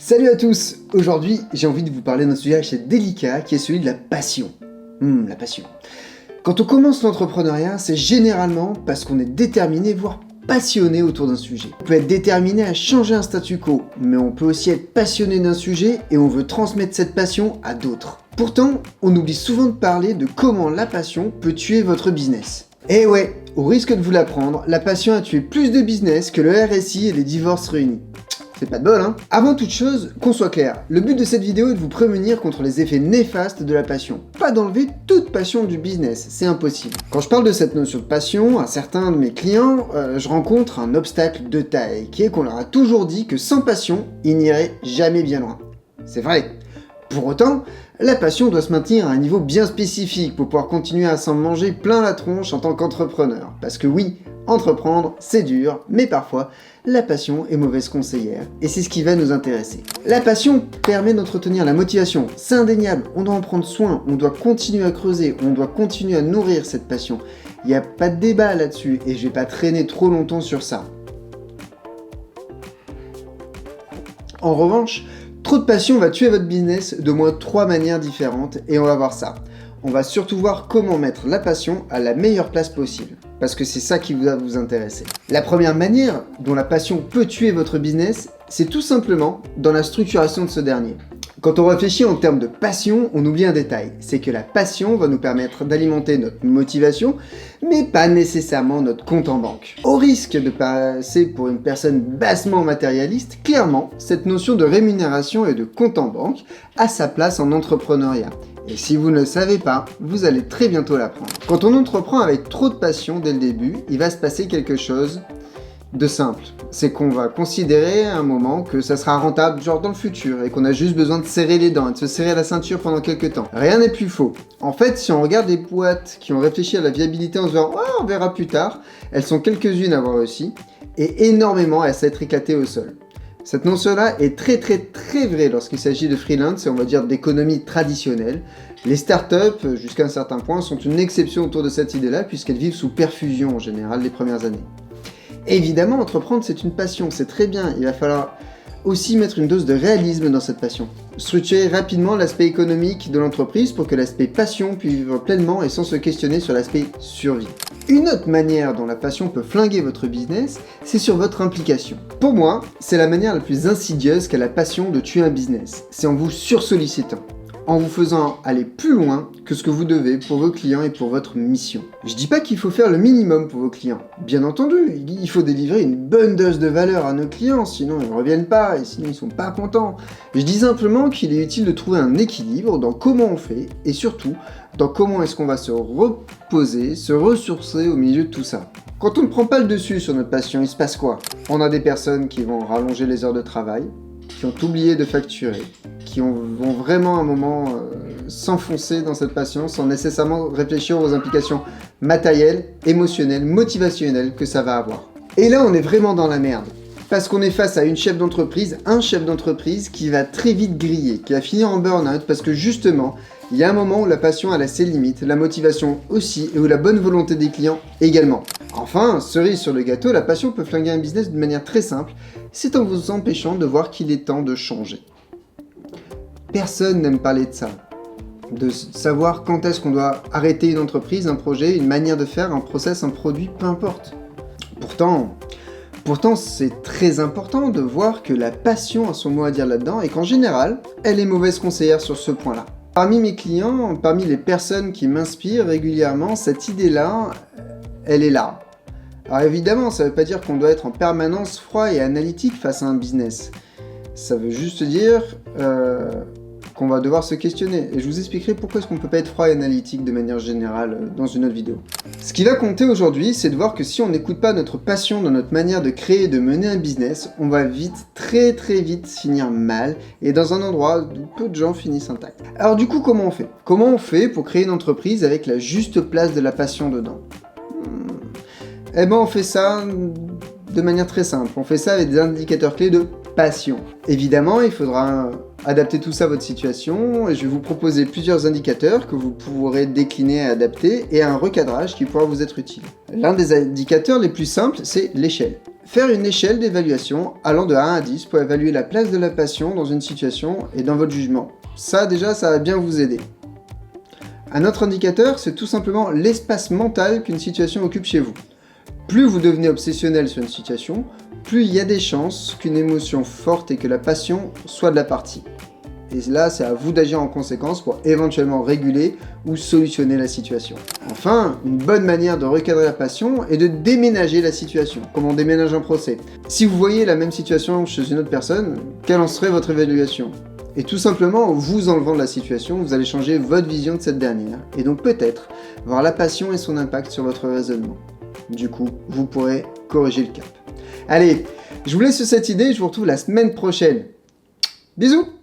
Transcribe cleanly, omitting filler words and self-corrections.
Salut à tous! Aujourd'hui, j'ai envie de vous parler d'un sujet assez délicat qui est celui de la passion. La passion. Quand on commence l'entrepreneuriat, c'est généralement parce qu'on est déterminé, voire passionné autour d'un sujet. On peut être déterminé à changer un statu quo, mais on peut aussi être passionné d'un sujet et on veut transmettre cette passion à d'autres. Pourtant, on oublie souvent de parler de comment la passion peut tuer votre business. Et ouais, au risque de vous l'apprendre, la passion a tué plus de business que le RSI et les divorces réunis. C'est pas de bol, hein? Avant toute chose, qu'on soit clair, le but de cette vidéo est de vous prémunir contre les effets néfastes de la passion. Pas d'enlever toute passion du business, c'est impossible. Quand je parle de cette notion de passion, à certains de mes clients, je rencontre un obstacle de taille, qui est qu'on leur a toujours dit que sans passion, ils n'iraient jamais bien loin. C'est vrai. Pour autant, la passion doit se maintenir à un niveau bien spécifique pour pouvoir continuer à s'en manger plein la tronche en tant qu'entrepreneur. Parce que oui, entreprendre, c'est dur, mais parfois, la passion est mauvaise conseillère, et c'est ce qui va nous intéresser. La passion permet d'entretenir la motivation, c'est indéniable, on doit en prendre soin, on doit continuer à creuser, on doit continuer à nourrir cette passion. Il n'y a pas de débat là-dessus, et je vais pas traîner trop longtemps sur ça. En revanche, trop de passion va tuer votre business de moins 3 manières différentes, et on va voir ça. On va surtout voir comment mettre la passion à la meilleure place possible, parce que c'est ça qui va vous intéresser. La première manière dont la passion peut tuer votre business, c'est tout simplement dans la structuration de ce dernier. Quand on réfléchit en termes de passion, on oublie un détail, c'est que la passion va nous permettre d'alimenter notre motivation, mais pas nécessairement notre compte en banque. Au risque de passer pour une personne bassement matérialiste, clairement, cette notion de rémunération et de compte en banque a sa place en entrepreneuriat. Et si vous ne le savez pas, vous allez très bientôt l'apprendre. Quand on entreprend avec trop de passion dès le début, il va se passer quelque chose de simple. C'est qu'on va considérer à un moment que ça sera rentable, genre dans le futur, et qu'on a juste besoin de serrer les dents et de se serrer la ceinture pendant quelques temps. Rien n'est plus faux. En fait, si on regarde les boîtes qui ont réfléchi à la viabilité en se disant « ouais, on verra plus tard », elles sont quelques-unes à avoir réussi, et énormément à s'être éclatées au sol. Cette notion-là est très vraie lorsqu'il s'agit de freelance et on va dire d'économie traditionnelle. Les startups, jusqu'à un certain point, sont une exception autour de cette idée-là puisqu'elles vivent sous perfusion en général les premières années. Évidemment, entreprendre c'est une passion, c'est très bien, il va falloir aussi mettre une dose de réalisme dans cette passion. Structurer rapidement l'aspect économique de l'entreprise pour que l'aspect passion puisse vivre pleinement et sans se questionner sur l'aspect survie. Une autre manière dont la passion peut flinguer votre business, c'est sur votre implication. Pour moi, c'est la manière la plus insidieuse qu'a la passion de tuer un business. C'est en vous sursollicitant, en vous faisant aller plus loin que ce que vous devez pour vos clients et pour votre mission. Je dis pas qu'il faut faire le minimum pour vos clients. Bien entendu, il faut délivrer une bonne dose de valeur à nos clients, sinon ils ne reviennent pas et sinon ils sont pas contents. Je dis simplement qu'il est utile de trouver un équilibre dans comment on fait et surtout dans comment est-ce qu'on va se reposer, se ressourcer au milieu de tout ça. Quand on ne prend pas le dessus sur notre passion, il se passe quoi? On a des personnes qui vont rallonger les heures de travail, qui ont oublié de facturer, qui vont vraiment à un moment s'enfoncer dans cette passion sans nécessairement réfléchir aux implications matérielles, émotionnelles, motivationnelles que ça va avoir. Et là, on est vraiment dans la merde. Parce qu'on est face à un chef d'entreprise qui va très vite griller, qui va finir en burn-out parce que justement, il y a un moment où la passion a ses limites, la motivation aussi, et où la bonne volonté des clients également. Enfin, cerise sur le gâteau, la passion peut flinguer un business d'une manière très simple, c'est en vous empêchant de voir qu'il est temps de changer. Personne n'aime parler de ça. De savoir quand est-ce qu'on doit arrêter une entreprise, un projet, une manière de faire, un process, un produit, peu importe. Pourtant, c'est très important de voir que la passion a son mot à dire là-dedans et qu'en général, elle est mauvaise conseillère sur ce point-là. Parmi mes clients, parmi les personnes qui m'inspirent régulièrement, cette idée-là, elle est là. Alors évidemment, ça ne veut pas dire qu'on doit être en permanence froid et analytique face à un business. Ça veut juste dire qu'on va devoir se questionner. Et je vous expliquerai pourquoi est-ce qu'on ne peut pas être froid et analytique de manière générale dans une autre vidéo. Ce qui va compter aujourd'hui, c'est de voir que si on n'écoute pas notre passion dans notre manière de créer et de mener un business, on va vite, très vite finir mal et dans un endroit où peu de gens finissent intacts. Alors du coup, comment on fait? Comment on fait pour créer une entreprise avec la juste place de la passion dedans? Eh ben on fait ça de manière très simple. On fait ça avec des indicateurs clés de passion. Évidemment, il faudra adapter tout ça à votre situation et je vais vous proposer plusieurs indicateurs que vous pourrez décliner et adapter et un recadrage qui pourra vous être utile. L'un des indicateurs les plus simples, c'est l'échelle. Faire une échelle d'évaluation allant de 1 à 10 pour évaluer la place de la passion dans une situation et dans votre jugement. Ça déjà, ça va bien vous aider. Un autre indicateur, c'est tout simplement l'espace mental qu'une situation occupe chez vous. Plus vous devenez obsessionnel sur une situation, plus il y a des chances qu'une émotion forte et que la passion soit de la partie. Et là, c'est à vous d'agir en conséquence pour éventuellement réguler ou solutionner la situation. Enfin, une bonne manière de recadrer la passion est de déménager la situation, comme on déménage un procès. Si vous voyez la même situation chez une autre personne, quelle en serait votre évaluation ? Et tout simplement, en vous enlevant de la situation, vous allez changer votre vision de cette dernière, et donc peut-être voir la passion et son impact sur votre raisonnement. Du coup, vous pourrez corriger le cap. Allez, je vous laisse sur cette idée, je vous retrouve la semaine prochaine. Bisous!